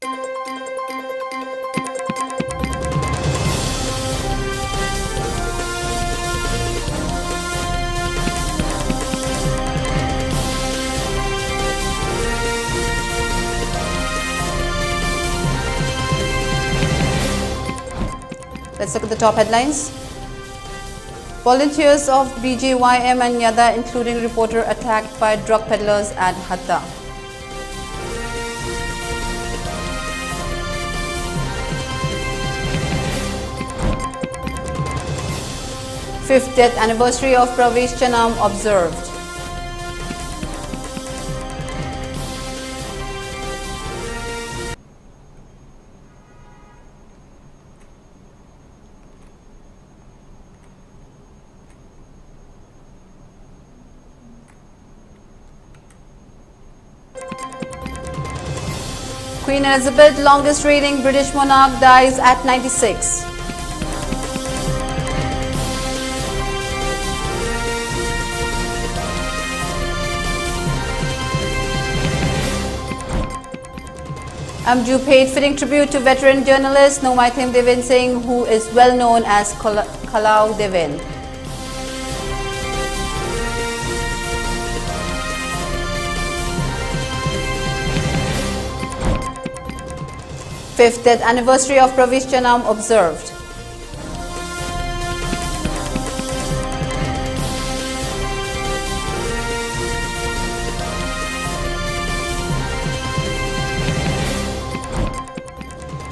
Let's look at the top headlines. Volunteers of BJYM and Yada, including reporter, attacked by drug peddlers at Hatta. Fifth death anniversary of Pravesh Chanam observed. Queen Elizabeth, longest reigning British monarch, dies at 96. Amju paid fitting tribute to veteran journalist Nomaithim Devin Singh, who is well known as Kalau Devin. Fifth death anniversary of Pravesh Chanam observed.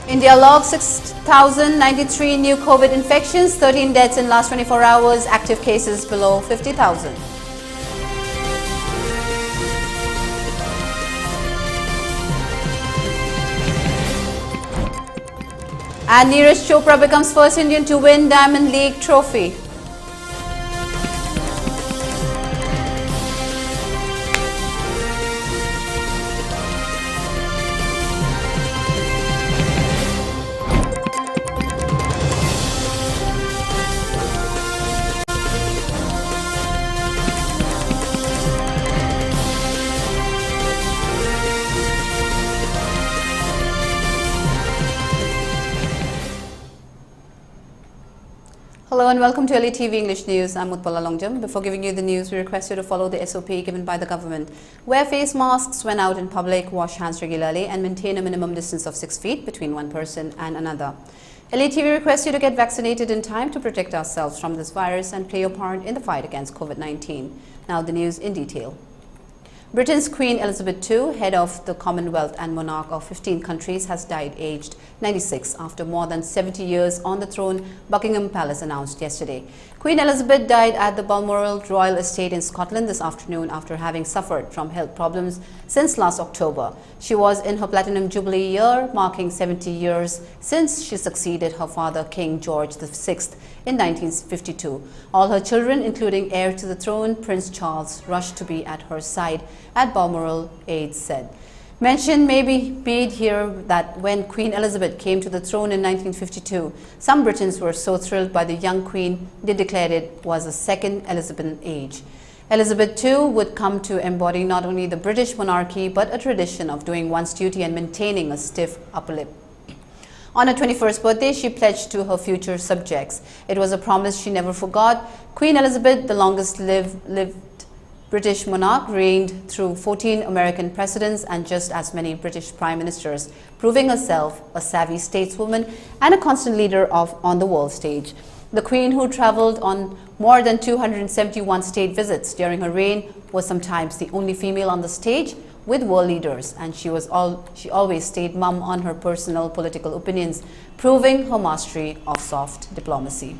India logged 6,093 new COVID infections, 13 deaths in last 24 hours, active cases below 50,000. And Neeraj Chopra becomes first Indian to win Diamond League trophy. Hello and welcome to ELITETV English News. I'm Utpala. Before giving you the news, we request you to follow the SOP given by the government. Wear face masks when out in public, wash hands regularly and maintain a minimum distance of 6 feet between one person and another. ELITETV requests you to get vaccinated in time to protect ourselves from this virus and play your part in the fight against COVID-19. Now the news in detail. Britain's Queen Elizabeth II, head of the Commonwealth and monarch of 15 countries, has died aged 96 after more than 70 years on the throne, Buckingham Palace announced yesterday. Queen Elizabeth died at the Balmoral Royal Estate in Scotland this afternoon after having suffered from health problems since last October. She was in her Platinum Jubilee year, marking 70 years since she succeeded her father, King George VI, in 1952. All her children, including heir to the throne, Prince Charles, rushed to be at her side at Balmoral, aides said. Mention may be made here that when Queen Elizabeth came to the throne in 1952, some Britons were so thrilled by the young queen they declared it was a second Elizabethan age. Elizabeth II would come to embody not only the British monarchy but a tradition of doing one's duty and maintaining a stiff upper lip. On her 21st birthday, she pledged to her future subjects. It was a promise she never forgot. Queen Elizabeth, the longest lived British monarch, reigned through 14 American presidents and just as many British prime ministers, proving herself a savvy stateswoman and a constant leader on the world stage. The Queen, who travelled on more than 271 state visits during her reign, was sometimes the only female on the stage with world leaders, and she always stayed mum on her personal political opinions, proving her mastery of soft diplomacy.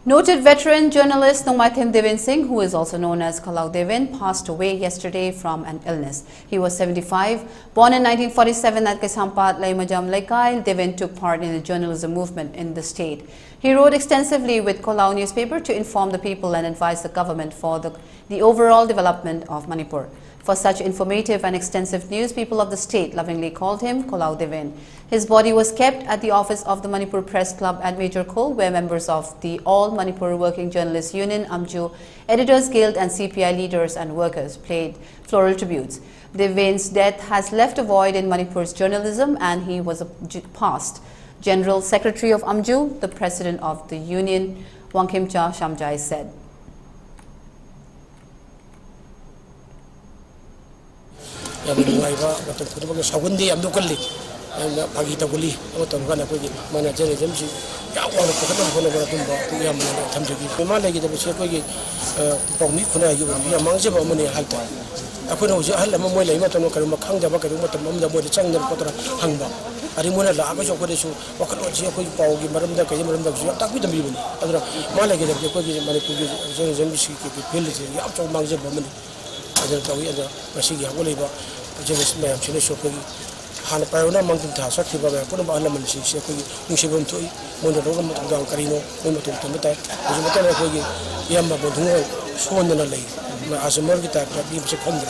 Noted veteran journalist Nomaithim Devin Singh, who is also known as Kalau Devin, passed away yesterday from an illness. He was 75. Born in 1947 at Kaisampat, Laimajam Laikai, Devin took part in the journalism movement in the state. He wrote extensively with Kalau newspaper to inform the people and advise the government for the overall development of Manipur. For such informative and extensive news, people of the state lovingly called him Kolau Devin. His body was kept at the office of the Manipur Press Club at Major Khol, where members of the All Manipur Working Journalists Union, AMJU, Editors Guild and CPI leaders and workers paid floral tributes. Devin's death has left a void in Manipur's journalism, and he was a past General Secretary of AMJU, the President of the Union, Wangkimcha Shamjai said. Hana Parona Mountain Task, put about Lamans, Mushibum to Mondoga, Carino, Momoto, Yamba, Swan and a lay, as a murder, being secondary.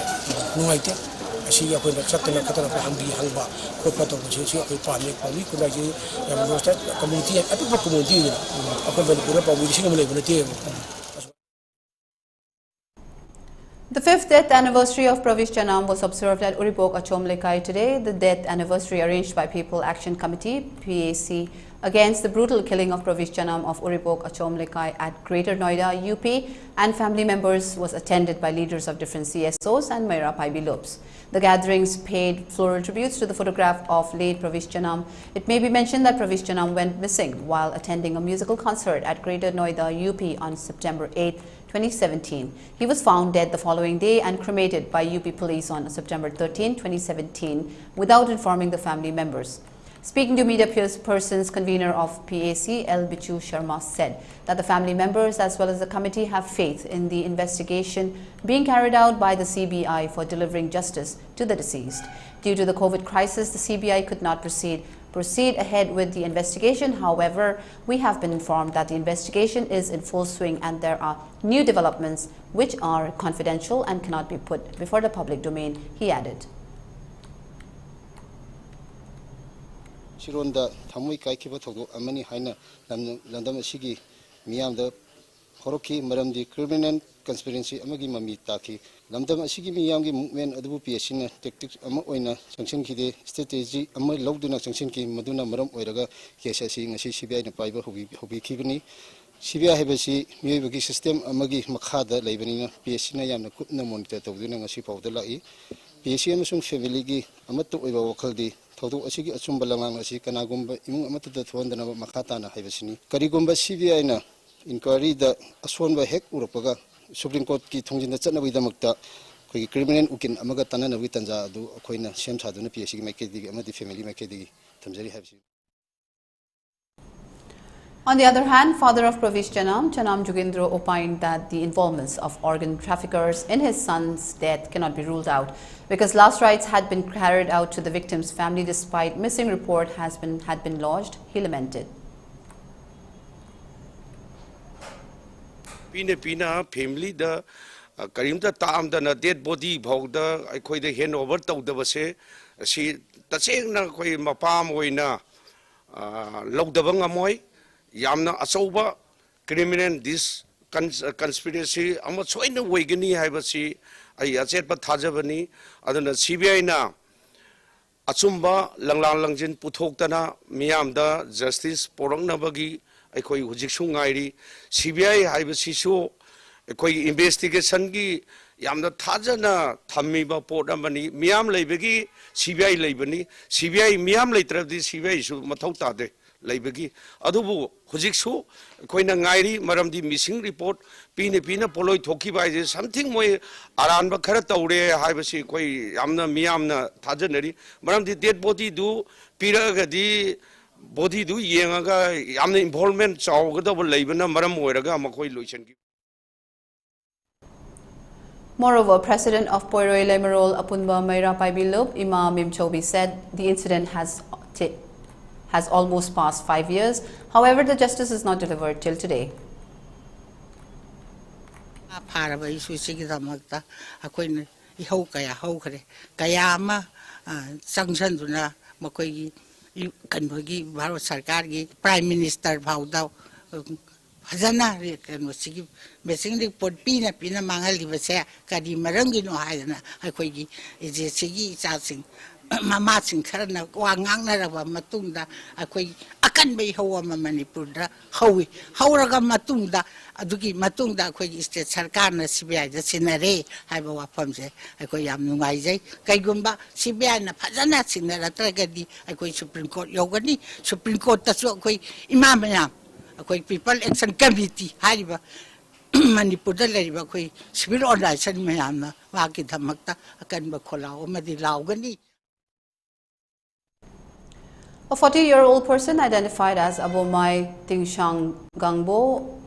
No idea. I see a point of Satan Catana Hambi Hangba, Copato, Chelsea, Panic, we could like you, a community, a people community, a company with simulate on the table. The 5th death anniversary of Pravish Janam was observed at Uripok, Achomlekai today. The death anniversary arranged by People Action Committee, PAC, against the brutal killing of Pravish Janam of Uripok, Achomlekai at Greater Noida, UP, and family members was attended by leaders of different CSOs and Maira Paibi Lopes. The gatherings paid floral tributes to the photograph of late Pravish Janam. It may be mentioned that Pravish Janam went missing while attending a musical concert at Greater Noida, UP on September 8, 2017. He was found dead the following day and cremated by UP police on September 13, 2017, without informing the family members. Speaking to media persons, convener of PAC, L. Bichu Sharma said that the family members as well as the committee have faith in the investigation being carried out by the CBI for delivering justice to the deceased. Due to the COVID crisis, the CBI could not proceed ahead with the investigation. However, we have been informed that the investigation is in full swing and there are new developments which are confidential and cannot be put before the public domain, he added. Shironda Tamui Kaikiba Togo, Amani Haina, Landam Shigi, Miam Horoki, Madam the criminal conspiracy, Amagi Mamitaki, Landam Shigi Miyangi movement, Adabu Piashina, tactics, Amoina, Sanctionki, strategy, Amai Loduna Sanctionki, Maduna Madam Oiraga, Kesasi, and CBI and Piper, who be Kibini, CBI Habasi, Muyaki system, Amagi Makada, Labanina, Piashina Yam, Kutna monitor to doing a ship of the Lai, PCM family, Amato Wakaldi. Toto Asiki Achumbalang Asi Kanagumba, Imamata Twandana Makatana Havasini. Karigumba CBI inquiry the Aswanba Hek Uropaga, Supreme Court Ki Tongjin the Chana with the Makta, criminal Ukin Amagatana Vitanza, do Aquina, Shams Haduna PSC Makedi, Amati family Makedi, Tamzari Havsi. On the other hand, father of Pravish Janam, Janam Jugindro, opined that the involvement of organ traffickers in his son's death cannot be ruled out because last rites had been carried out to the victim's family despite missing report had been lodged, he lamented. Pina family the Karimta Tam the dead body bogda I quite the hen over to the Vase, she the same Mapam Wina Logdavangamoy. Yamna Asoba, criminal this conspiracy, Amos in the Wagani Havasi, I said but Tajavani, other than CBI na Atsumba, Langjin Putoktana, Miamda, Justice, Porong Nabagi, a koi Hujikshungairi, CBI Havasi, a koi investigation gi, Yamda Tajana, Tamiba Portamani, Miam Labegi, CBI Labani, CBI Miam later this CBI should Matotade. Laibagi, Adubu, Hujiksu, Koina Ngairi, Madam the missing report, Pina Poloi Toki by something more Aranba Karataure, Hivasi, Koi, Amna, Miamna, Tajanari, Madam the dead body do, Pira di body do, Yangaga, Amna involvement, Saugada, Labana, Madam Weraga, Makoi Luchan. Moreover, President of Poiroi Lemerol Apunba Maira Paibilub, Imam Mimchobi said the incident has almost passed 5 years. However, the justice is not delivered till today. ihau kaya hau khare kaya ma sanction duna makoi kan bagi Bharat Sarkar gi Prime Minister phauda Hazana kan sigi messing report pina mangal base kadi marangi no haidana akoi gi je sigi cha sing mama sing kharna wa ngang na ra matungda akoi akan bai hawa Manipur da hawi hauraga matungda adugi matungda akoi state sarkar na CBI da sinare haiba wa famje akoi yam nungai jai kaigumba CBI na phajana sinara tragadi akoi Supreme Court yogani Supreme Court ta su akoi imam mayam akoi People Action Committee haiba Manipur da leriba akoi civil organization mayam na wa ki dhamakta akan ba kholao madi laugani. A 40-year-old person identified as Abomai Tingshang Gangbo,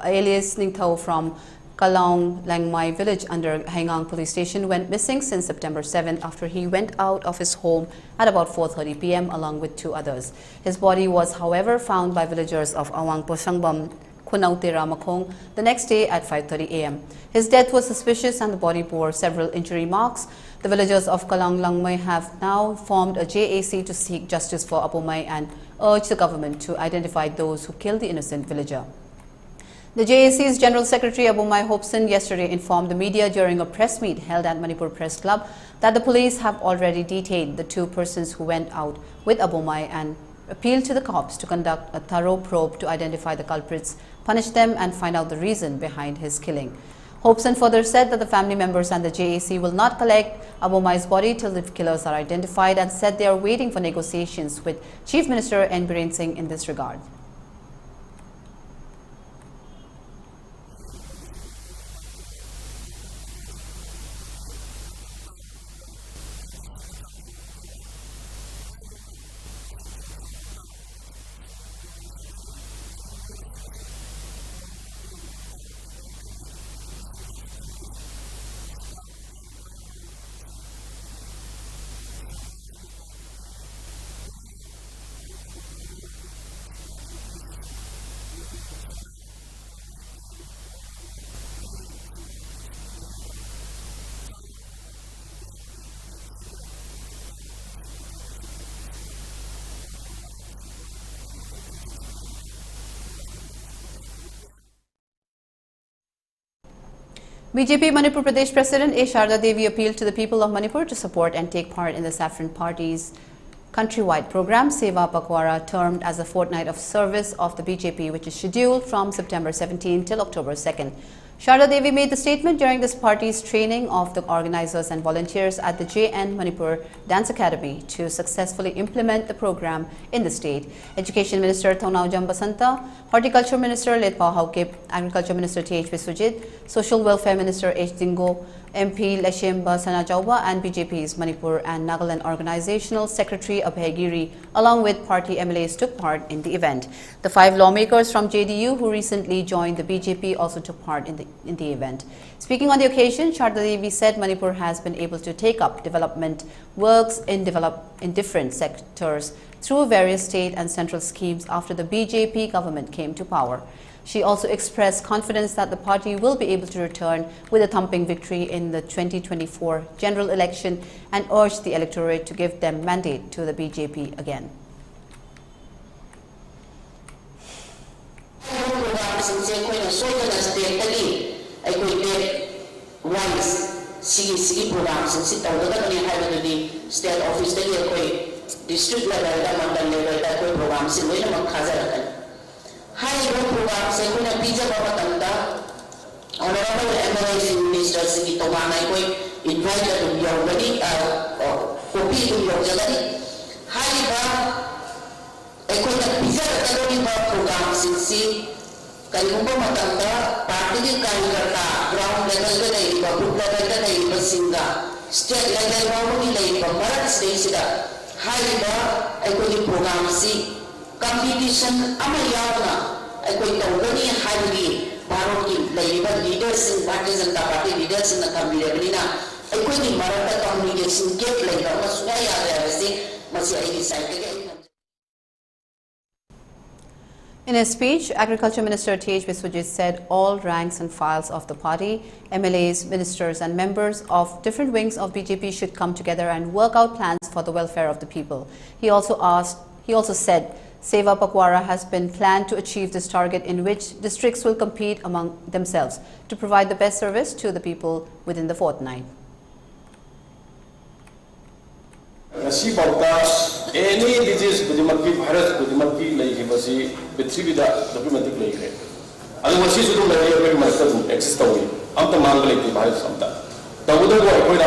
alias Ningthau from Kalong Langmai village under Hengang police station, went missing since September 7 after he went out of his home at about 4:30 p.m. along with 2 others. His body was, however, found by villagers of Awang Posangbam, Kunaute Ramakong the next day at 5:30 a.m. His death was suspicious and the body bore several injury marks. The villagers of Kalong Langmai have now formed a JAC to seek justice for Abomai and urge the government to identify those who killed the innocent villager. The JAC's General Secretary Abomai Hobson yesterday informed the media during a press meet held at Manipur Press Club that the police have already detained the 2 persons who went out with Abomai and appealed to the cops to conduct a thorough probe to identify the culprits, punish them and find out the reason behind his killing. Hobson further said that the family members and the JAC will not collect Abomai's body till the killers are identified and said they are waiting for negotiations with Chief Minister N. Biren Singh in this regard. BJP Manipur Pradesh President A. Sharda Devi appealed to the people of Manipur to support and take part in the Saffron Party's countrywide program, Seva Pakwara, termed as a fortnight of service of the BJP, which is scheduled from September 17 till October 2nd. Sharda Devi made the statement during this party's training of the organizers and volunteers at the JN Manipur Dance Academy to successfully implement the program in the state. Education Minister Thonau Jambasanta, Horticulture Minister Letpao Haukip, Agriculture Minister T.H. Viswajit, Social Welfare Minister H. Dingo, MP Leshemba Sanajauba and BJP's Manipur and Nagaland Organizational Secretary Abhay Giri, along with party MLAs, took part in the event. The 5 lawmakers from JDU who recently joined the BJP also took part in the event. Speaking on the occasion, Sharda Devi said Manipur has been able to take up development works in different sectors through various state and central schemes after the BJP government came to power. She also expressed confidence that the party will be able to return with a thumping victory in the 2024 general election and urged the electorate to give them mandate to the BJP again. District level, program, high program, Sekuna Pizza Babatanda, Honorable MLAs Ministers in Tomana, invited to be already, copy to your gallery. High Ekona Pizza program, Sisi, Kalumba Matanda, Party Kalkata, ground level, group level, Singa, state level, Marat State, High Ekoni program, see. Competition amayana ekoi tawani hairi Bharat ki leaders in Bharatiya Janata Party leaders in the Kamilabina ekoi ni Maratha communication gate leiba masuna ya se masi ai side ke. In his speech, Agriculture Minister Tej Biswajit said all ranks and files of the party, MLAs, ministers and members of different wings of BJP should come together and work out plans for the welfare of the people. He also said Seva Pakwara has been planned to achieve this target, in which districts will compete among themselves to provide the best service to the people within the fortnight. Any disease Budimakki virus Budimakki like Hibasi, Petrivida, diplomatic lake. And what she should do like myself exist away. I'm the man like the virus sometimes. The Buddha boy,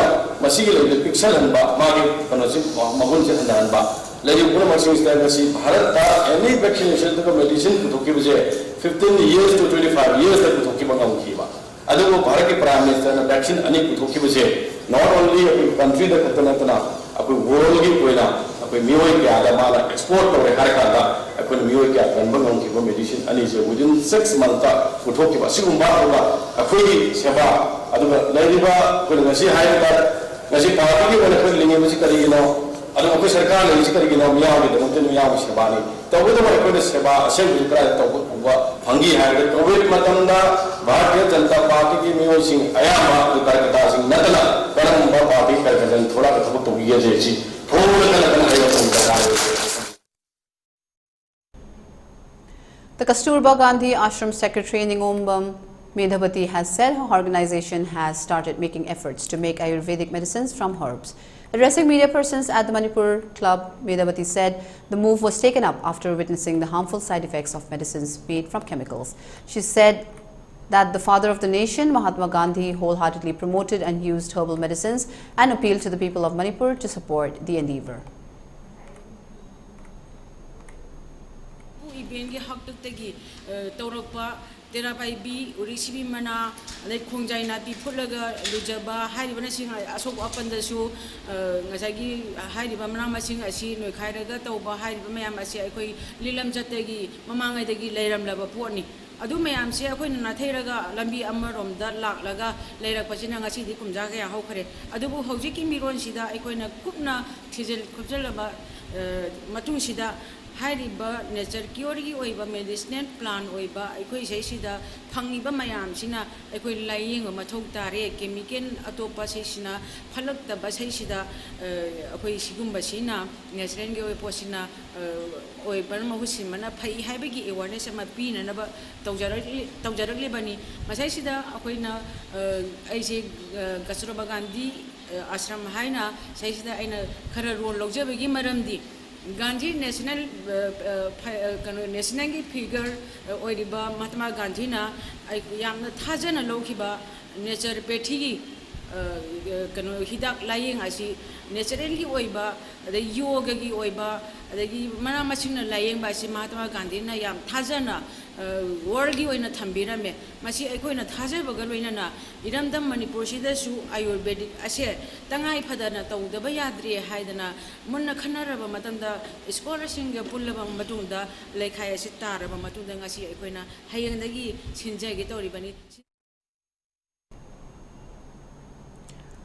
Masiki, the picture and Magi, Mahunja and Ba. Let you put a machine stand and see Harata, any vaccination to medicine to keep 15 years to 25 years that to keep on Kiva. I don't know Paraki Prime Minister and vaccine any to keep not only a country that Katanatana. Apu world ki koi na apu miyoi kya ada mala export kore har kanda apu miyoi kya kanbang ong ki medicine ani je within 6 months ta uthok ki sigum ba hoga apu ki seba aduga laiba koi ngasi hai ta ngasi party ki wala koi linge masi kari gino adu apu sarkar le masi kari gino miya ki demonte miya ki seba ni to wo ma koi seba assembly pra to wa phangi hai de covid matamda bharatiya janata party ki miyoi sing ayama ki karkata sing natala karam ba party karkata thoda ka thok to giya je chi The Kasturba Gandhi Ashram Secretary Ningombam Medhavati has said her organization has started making efforts to make Ayurvedic medicines from herbs. Addressing media persons at the Manipur club, Medhavati said the move was taken up after witnessing the harmful side effects of medicines made from chemicals. She said that the father of the nation, Mahatma Gandhi, wholeheartedly promoted and used herbal medicines and appealed to the people of Manipur to support the endeavor. Terapai Urisibi Mana, like Konjaina, Pulaga, Lujaba, Haidibana Sing, Asok up on the show, Nazagi, Haidibamana Masing, I see no Kairaga, Toba, Haidibamasi, Lilam Jategi, Mamanga Degi, Leram Lavaponi. Adu mayam siya ko na natheraga lambi amarom da laga leira pachina ngasi di kumjaga ya hokare adu bu hojiki miron sida ai ko na kupna thijel khujalaba matung sida Hariba nature cure oiba medicinal plant oiba aikoi seisida phangiba mayam sina aikoi lying mathau tare chemical atopa seisina phalak ta basaisida akoi sigumba sina natural ge oiposina oiba mahusimana phai haibagi awareness ma pina na ba tawjarakli bani masaisida akoi na aise Kasturba Gandhi ashram haina seisida aina khara role logjabagi maramdi Gandhi national figure oiriba Mahatma Gandhi na yamna thajana lokiba nature pethi kano hidak lying asi naturally oiba the yoga gi oiba the mana machine lying ba si Mahatma Gandhi na yam thajana world gi oina thambira me masi aikoina thaja bagal oina na iramdam Manipur sida su ayurvedic ase tangai phadana tawdaba yadri haidana munna khanaraba matamda scholarship ga pullaba matunda lekhai ase taraba matunda ngasi aikoina hayengdagi sinjage toribani.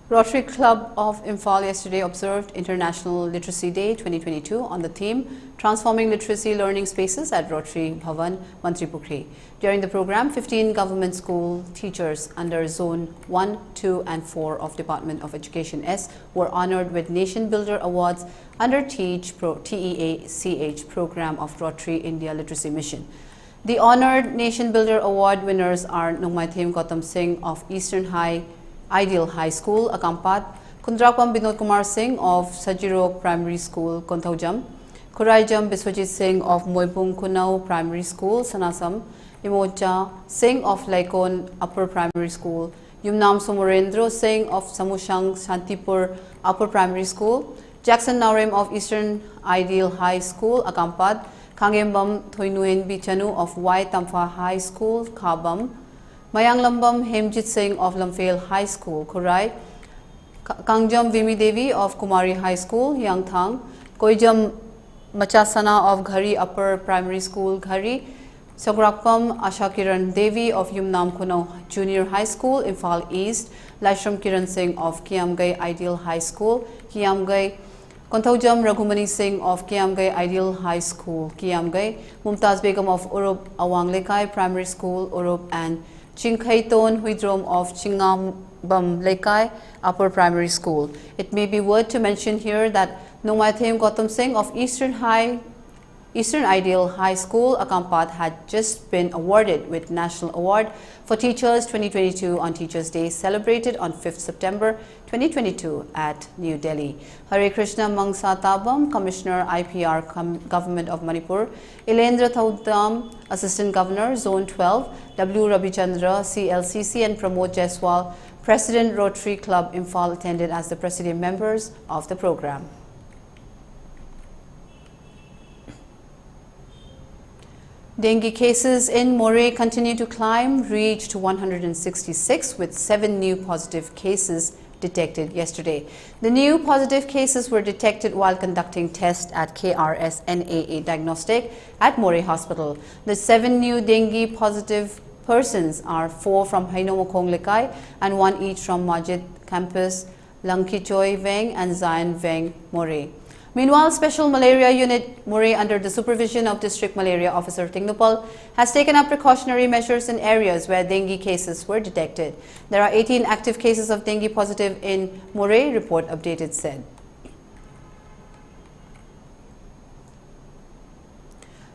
Rotary Club of Imphal yesterday observed International Literacy Day 2022 on the theme Transforming Literacy Learning Spaces at Rotary Bhavan, Manipur. During the program, 15 government school teachers under Zone 1, 2 and 4 of Department of Education S were honored with Nation Builder Awards under TEACH program of Rotary India Literacy Mission. The honored Nation Builder Award winners are Nongmaithim Gautam Singh of Eastern Ideal High School, Akampat, Kundrapam Binod Kumar Singh of Sajiro Primary School, Konthaujam, Kuraijam Biswajit Singh of Moipung Kunau Primary School, Sanasam, Imocha Singh of Laikon Upper Primary School, Yumnam Somorendro Singh of Samushang Shantipur Upper Primary School, Jackson Naurem of Eastern Ideal High School, Akampat, Kangembam Thoinuen Bichanu of Y Tamfa High School, Khabam, Mayanglambam Hemjit Singh of Lamphel High School, Kurai, Kangjam Vimi Devi of Kumari High School, Yangthang, Koijam Machasana of Ghari Upper Primary School, Ghari, Sagrakpam Ashakiran Devi of Yumnam Kunau Junior High School, Imphal East, Laishram Kiran Singh of Kiamgai Ideal High School, Kiamgai, Konthaujam Raghumani Singh of Kiamgai Ideal High School, Kiamgai, Mumtaz Begum of Urup Awanglekai Primary School, Urup, and Chingkhaiton Huidrom of Chingambam Lekai Upper Primary School. It may be worth to mention here that Nomaithem Gautam Singh of Eastern Ideal High School, Akampat, had just been awarded with National Award for Teachers 2022 on Teachers' Day, celebrated on 5th September 2022 at New Delhi. Hare Krishna Mangsa Tabam, Commissioner IPR Government of Manipur, Ilendra Thaudam, Assistant Governor, Zone 12, W. Rabichandra, CLCC, and Pramod Jaiswal, President Rotary Club Imphal, attended as the Presidium members of the program. Dengue cases in Moray continue to climb, reached 166 with 7 new positive cases detected yesterday. The new positive cases were detected while conducting tests at KRS-NAA Diagnostic at Moray Hospital. The 7 new dengue positive persons are 4 from Hainomokong Lekai and 1 each from Majid Campus, Langkichoy Veng and Zion Veng Moray. Meanwhile, Special Malaria Unit Moray, under the supervision of District Malaria Officer Tingnupal, has taken up precautionary measures in areas where dengue cases were detected. There are 18 active cases of dengue positive in Moray, report updated said.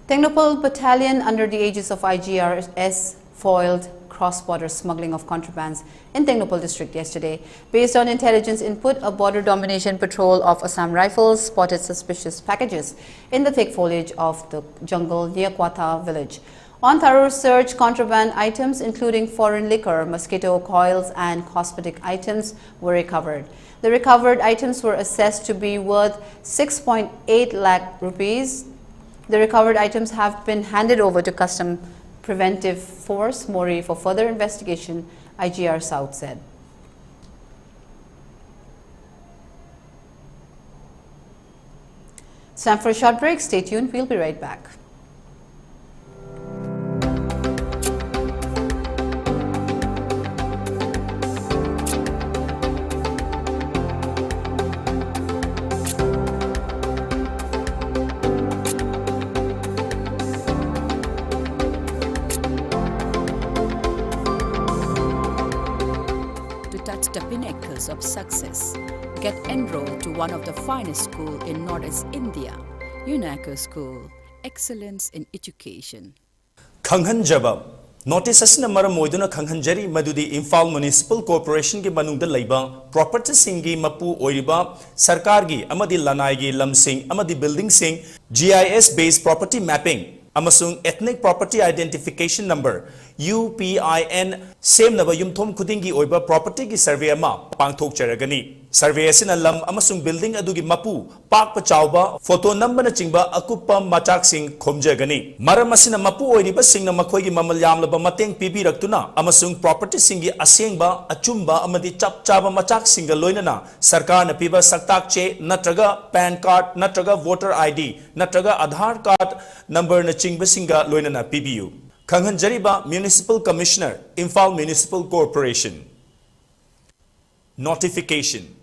Tingnupal Battalion, under the aegis of IGRS, foiled cross-border smuggling of contrabands in Tingnupal district yesterday. Based on intelligence input, a border domination patrol of Assam Rifles spotted suspicious packages in the thick foliage of the jungle near Kwata village. On thorough search, contraband items including foreign liquor, mosquito coils and cosmetic items were recovered. The recovered items were assessed to be worth 6.8 lakh rupees. The recovered items have been handed over to Custom Preventive Force, Moray, for further investigation, IGR South said. It's time for a short break. Stay tuned. We'll be right back. The pinnacles of success. Get enrolled to one of the finest schools in Northeast India, UNACO School, Excellence in Education. Khanghanjaba notice asina maram moiduna khanghanjari madudi Imphal Municipal Corporation ki manungda leiba property singi mapu oiriba sarkar gi amadi lanai gi lamsing amadi building sing GIS based property mapping amasung ethnic property identification number UPIN same naba yumthom khudingi oiba property ki survey ama pangthok charagani survey asina lam amasung building adugi mapu pak pachauba photo number na chingba akupa machak sing khomjagani maram asina mapu oiriba singna makhoi gi mamal yamlaba mateng pibi raktuna amasung property singi asengba achumba amadi chap chaba machak singa loinana sarkar na piba saktak che natraga pan card natraga voter ID natraga Aadhaar card number na chingba singa loinana PBU Khanghanjariba Municipal Commissioner, Imphal Municipal Corporation. Notification.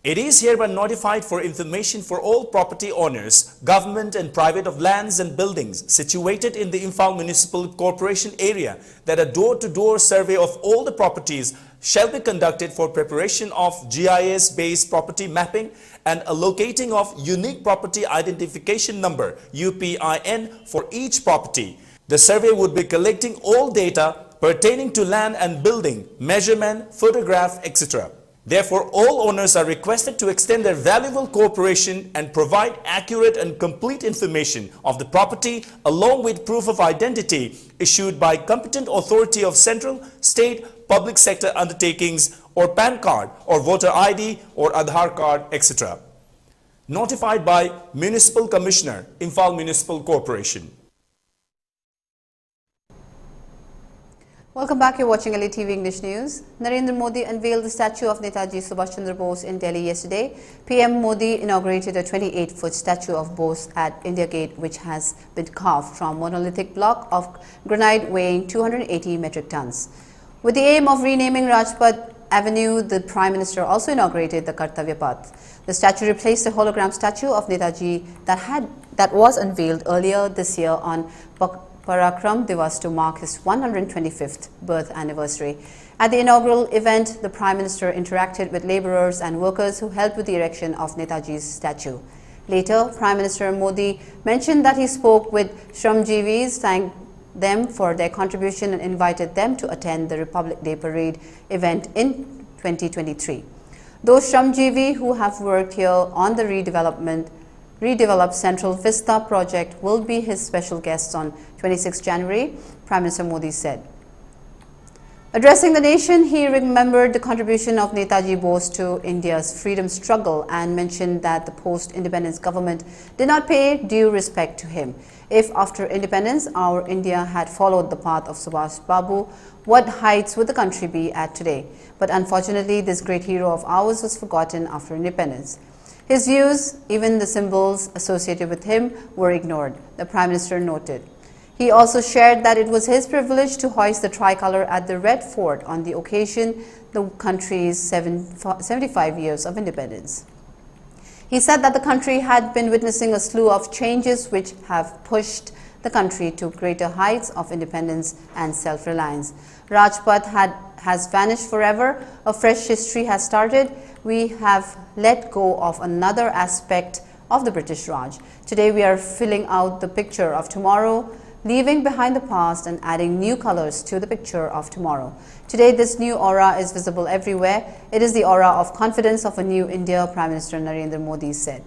It is hereby notified for information for all property owners, government and private of lands and buildings situated in the Imphal Municipal Corporation area that a door-to-door survey of all the properties shall be conducted for preparation of GIS-based property mapping and allocating of unique property identification number UPIN for each property. The survey would be collecting all data pertaining to land and building, measurement, photograph, etc. Therefore, all owners are requested to extend their valuable cooperation and provide accurate and complete information of the property along with proof of identity issued by competent authority of central, state, public sector undertakings or PAN card or voter ID or Aadhaar card, etc. Notified by Municipal Commissioner, Imphal Municipal Corporation. Welcome back. You're watching ELITETV English News. Narendra Modi unveiled the statue of Netaji Subhash Chandra Bose in Delhi yesterday. PM Modi inaugurated a 28-foot statue of Bose at India Gate, which has been carved from monolithic block of granite weighing 280 metric tons. With the aim of renaming Rajpath Avenue, the Prime Minister also inaugurated the Kartavya Path. The statue replaced a hologram statue of Netaji that was unveiled earlier this year on Parakram Divas to mark his 125th birth anniversary. At the inaugural event, the Prime Minister interacted with labourers and workers who helped with the erection of Netaji's statue. Later, Prime Minister Modi mentioned that he spoke with Shramjeevis, thanked them for their contribution and invited them to attend the Republic Day Parade event in 2023. Those Shramjeevi who have worked here on the redeveloped Central Vista project will be his special guests on 26 January, Prime Minister Modi said. Addressing the nation, he remembered the contribution of Netaji Bose to India's freedom struggle and mentioned that the post-independence government did not pay due respect to him. If after independence our India had followed the path of Subhash Babu, what heights would the country be at today? But unfortunately, this great hero of ours was forgotten after independence. His views, even the symbols associated with him, were ignored, the Prime Minister noted. He also shared that it was his privilege to hoist the tricolour at the Red Fort on the occasion the country's 75 years of independence. He said that the country had been witnessing a slew of changes which have pushed the country to greater heights of independence and self-reliance. Rajpath has vanished forever. A fresh history has started. We have let go of another aspect of the British Raj. Today we are filling out the picture of tomorrow, leaving behind the past and adding new colors to the picture of tomorrow. Today, this new aura is visible everywhere. It is the aura of confidence of a new India, Prime Minister Narendra Modi said.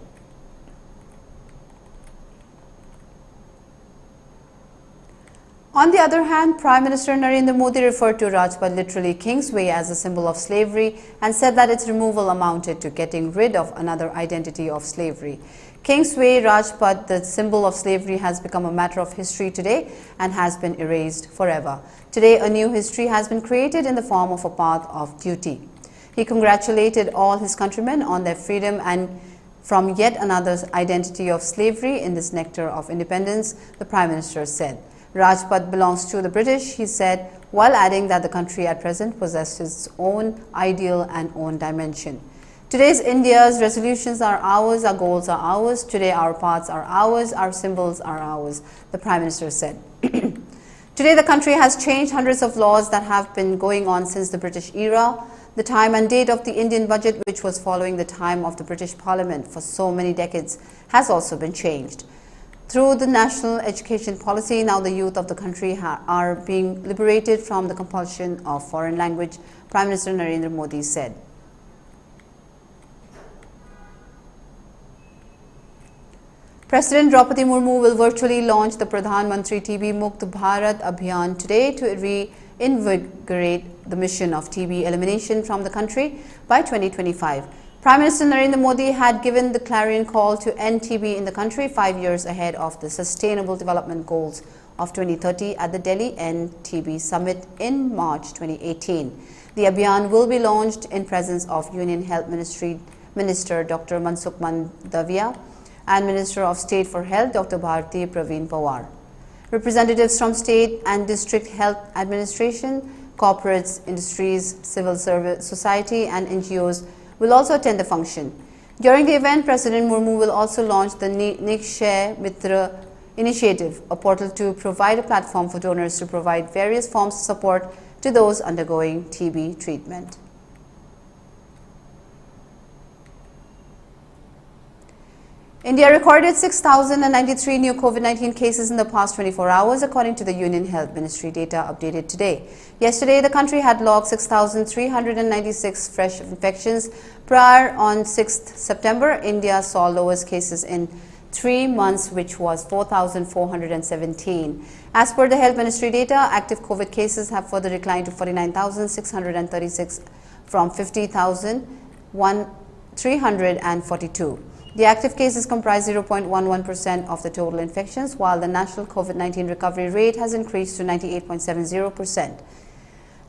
On the other hand, Prime Minister Narendra Modi referred to Rajpath, literally King's Way, as a symbol of slavery and said that its removal amounted to getting rid of another identity of slavery. King's Way, Rajpath, the symbol of slavery, has become a matter of history today and has been erased forever. Today, a new history has been created in the form of a path of duty. He congratulated all his countrymen on their freedom and from yet another identity of slavery in this nectar of independence, the Prime Minister said. Rajpath belongs to the British, he said, while adding that the country at present possesses its own ideal and own dimension. Today's India's resolutions are ours, our goals are ours, today our paths are ours, our symbols are ours, the Prime Minister said. Today the country has changed hundreds of laws that have been going on since the British era. The time and date of the Indian budget, which was following the time of the British Parliament for so many decades, has also been changed. Through the national education policy, now the youth of the country are being liberated from the compulsion of foreign language, Prime Minister Narendra Modi said. President Draupadi Murmu will virtually launch the Pradhan Mantri TB Mukt Bharat Abhiyan today to reinvigorate the mission of TB elimination from the country by 2025. Prime Minister Narendra Modi had given the clarion call to end TB in the country 5 years ahead of the Sustainable Development Goals of 2030 at the Delhi End TB Summit in March 2018. The Abhiyan will be launched in presence of Union Health Minister Dr. Mansukh Mandavia and Minister of State for Health Dr. Bharti Praveen Pawar. Representatives from state and district health administration, corporates, industries, civil service society and NGOs will also attend the function. During the event, President Murmu will also launch the Nikshay Mitra initiative, a portal to provide a platform for donors to provide various forms of support to those undergoing TB treatment. India recorded 6,093 new COVID-19 cases in the past 24 hours, according to the Union Health Ministry data updated today. Yesterday, the country had logged 6,396 fresh infections. Prior on 6th September, India saw lowest cases in 3 months, which was 4,417. As per the Health Ministry data, active COVID cases have further declined to 49,636 from 50,342. The active cases comprise 0.11% of the total infections, while the national COVID-19 recovery rate has increased to 98.70%.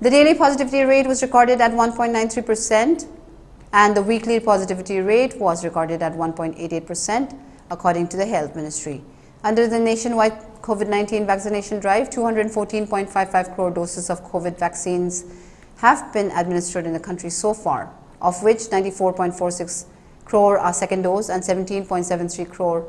The daily positivity rate was recorded at 1.93%, and the weekly positivity rate was recorded at 1.88%, according to the Health Ministry. Under the nationwide COVID-19 vaccination drive, 214.55 crore doses of COVID vaccines have been administered in the country so far, of which 94.46 crore are second dose and 17.73 crore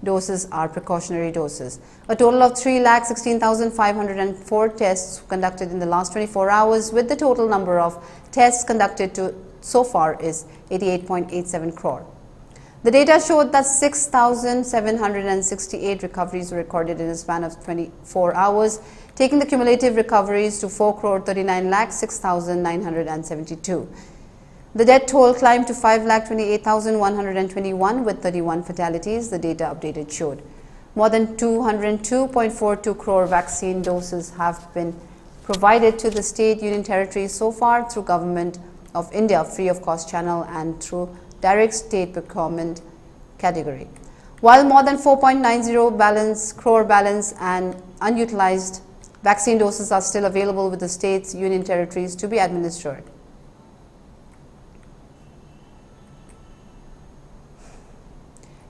doses are precautionary doses. A total of 3,16,504 tests conducted in the last 24 hours, with the total number of tests conducted so far is 88.87 crore. The data showed that 6,768 recoveries were recorded in a span of 24 hours, taking the cumulative recoveries to 4,39,06,972. The death toll climbed to 5,28,121 with 31 fatalities, the data updated showed. More than 202.42 crore vaccine doses have been provided to the state union territories so far through Government of India free of cost channel and through direct state procurement category. While more than 4.90 crore balance and unutilized vaccine doses are still available with the states union territories to be administered.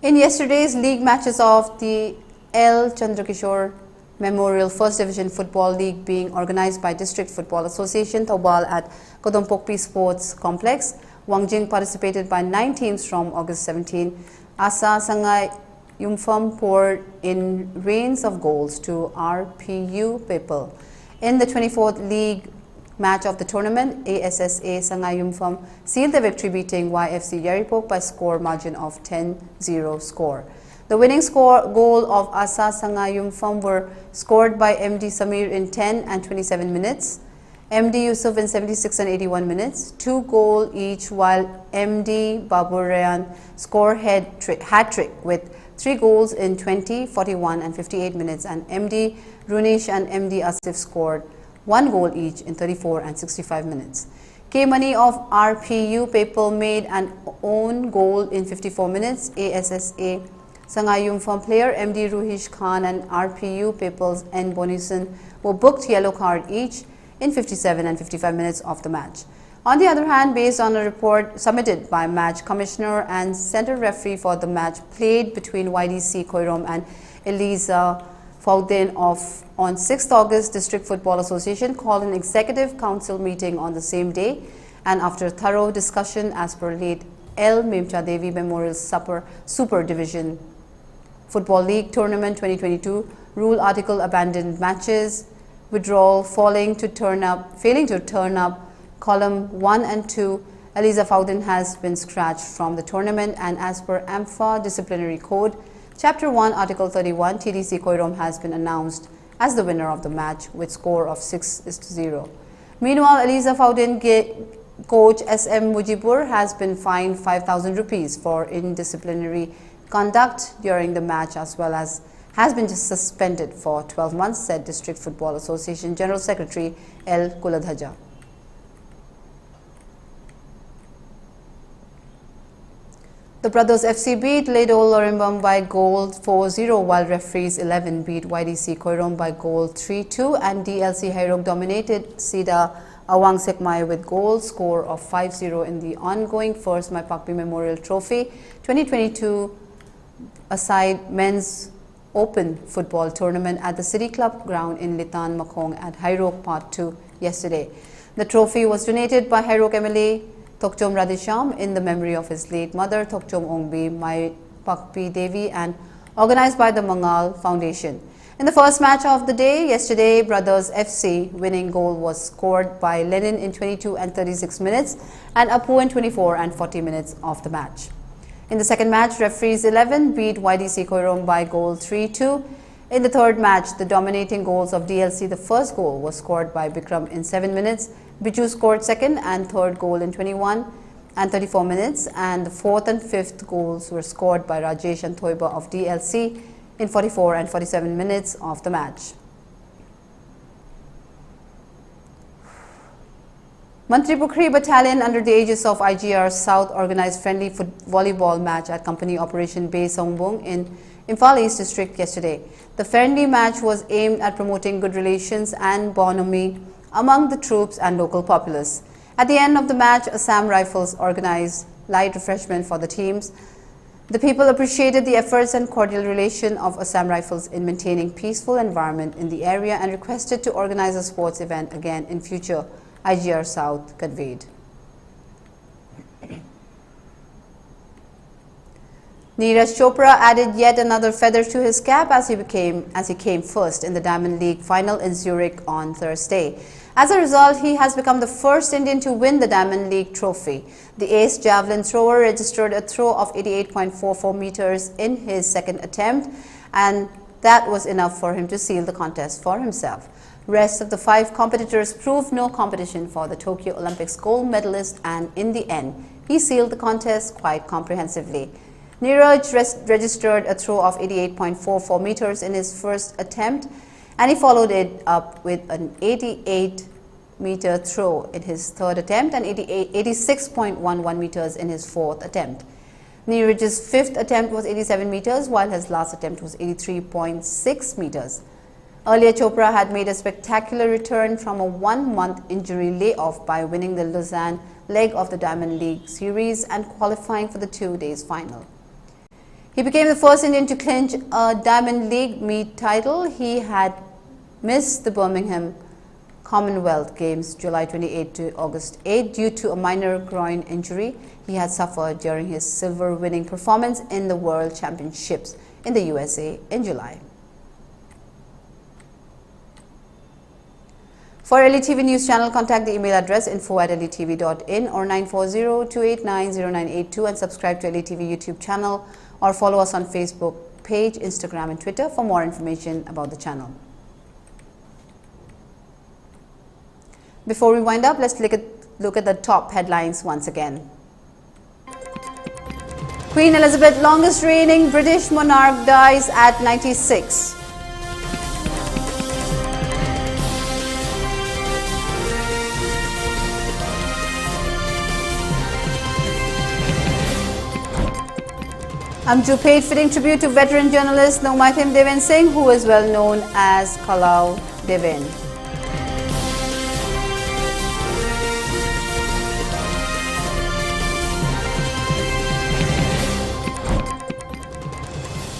In yesterday's league matches of the L. Chandrakishore Memorial First Division Football League being organized by District Football Association Thobal at Kodompokpi Sports Complex, Wangjing participated by 9 teams from August 17. Asa Sangay Yumpham poured in rains of goals to RPU People. In the 24th league match of the tournament, ASSA Sangay Yumpham sealed the victory, beating YFC Yaripok by score margin of 10-0 score. The winning goal of Asa Sangay Yumpham were scored by MD Samir in 10 and 27 minutes, MD Yusuf in 76 and 81 minutes, 2 goals each, while MD Baburayan scored hat-trick with 3 goals in 20, 41 and 58 minutes, and MD Runish and MD Asif scored 1 goal each in 34 and 65 minutes. K Money of RPU People made an own goal in 54 minutes. ASSA Sangay Yumpham player MD Ruhish Khan and RPU People's N. Bonison were booked yellow card each in 57 and 55 minutes of the match. On the other hand, based on a report submitted by match commissioner and center referee for the match played between YDC Koirom and Eliza Faudin on 6th August, District Football Association called an executive council meeting on the same day, and after thorough discussion as per late L. Memcha Devi Memorial Super Division Football League Tournament 2022 rule article abandoned matches, withdrawal, failing to turn up, column 1 and 2, Eliza Faudin has been scratched from the tournament, and as per AMFA Disciplinary Code, Chapter 1, Article 31, TDC Koirom has been announced as the winner of the match with score of 6-0. Meanwhile, Eliza Faudin coach SM Mujibur has been fined 5,000 rupees for indisciplinary conduct during the match, as well as has been suspended for 12 months, said District Football Association General Secretary L. Kuladhaja. The Brothers FC beat Ledo Lorimbam by goal 4-0, while referees 11 beat YDC Koirom by goal 3-2, and DLC Hairok dominated Sida Awang Sekmai with goal score of 5-0 in the ongoing First Mai Pakpi Memorial Trophy 2022 aside men's open football tournament at the City Club ground in Litan Makong at Hairok Part 2 yesterday. The trophy was donated by Hairok MLA Tokchom Radisham in the memory of his late mother Tokchom Ongbi Mai Pakpi Devi and organized by the Mangal Foundation. In the first match of the day yesterday, Brothers FC winning goal was scored by Lenin in 22 and 36 minutes and Apu in 24 and 40 minutes of the match. In the second match, referees 11 beat YDC Koirom by goal 3-2. In the third match, the dominating goals of DLC, the first goal was scored by Bikram in 7 minutes. Biju scored second and third goal in 21 and 34 minutes, and the fourth and fifth goals were scored by Rajesh and Thoiba of DLC in 44 and 47 minutes of the match. Mantripukri Battalion under the aegis of IGR South organized friendly volleyball match at Company Operation Bay Songbong in Imphal East District yesterday. The friendly match was aimed at promoting good relations and bonhomie among the troops and local populace. At the end of the match, Assam Rifles organized light refreshment for the teams. The people appreciated the efforts and cordial relation of Assam Rifles in maintaining peaceful environment in the area and requested to organize a sports event again in future IGR South conveyed. Neeraj Chopra added yet another feather to his cap as he came first in the Diamond League final in Zurich on Thursday. As a result, he has become the first Indian to win the Diamond League trophy. The ace javelin thrower registered a throw of 88.44 meters in his second attempt, and that was enough for him to seal the contest for himself. Rest of the 5 competitors proved no competition for the Tokyo Olympics gold medalist, and in the end, he sealed the contest quite comprehensively. Neeraj registered a throw of 88.44 meters in his first attempt, and he followed it up with an 88-meter throw in his third attempt and 86.11 meters in his fourth attempt. Neeraj's fifth attempt was 87 meters, while his last attempt was 83.6 meters. Earlier, Chopra had made a spectacular return from a 1-month injury layoff by winning the Lausanne leg of the Diamond League series and qualifying for the 2-day final. He became the first Indian to clinch a Diamond League meet title. He had missed the Birmingham Commonwealth Games July 28 to August 8 due to a minor groin injury he had suffered during his silver-winning performance in the World Championships in the USA in July. For ELITETV News Channel, contact the email address info@elitetv.in or 940-289-0982 and subscribe to ELITETV YouTube channel or follow us on Facebook page, Instagram and Twitter for more information about the channel. Before we wind up, let's look at the top headlines once again. Queen Elizabeth, longest reigning British monarch, dies at 96. Amju paid fitting tribute to veteran journalist Naumaithim Deven Singh, who is well known as Kalau Deven.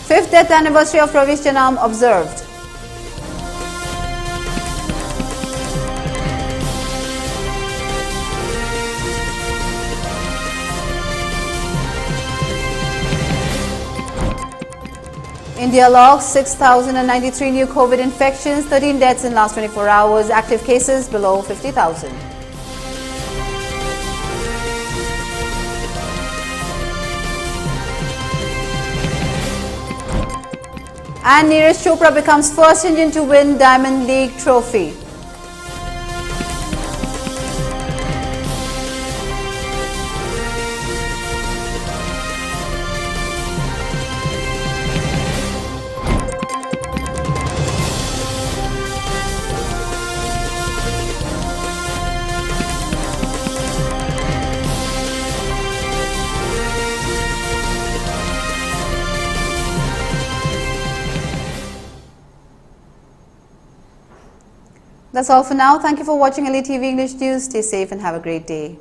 Fifth death anniversary of Pravesh Janam observed. India logs 6,093 new COVID infections, 13 deaths in last 24 hours, active cases below 50,000. And Neeraj Chopra becomes first Indian to win Diamond League trophy. That's all for now. Thank you for watching ELITETV English News. Stay safe and have a great day.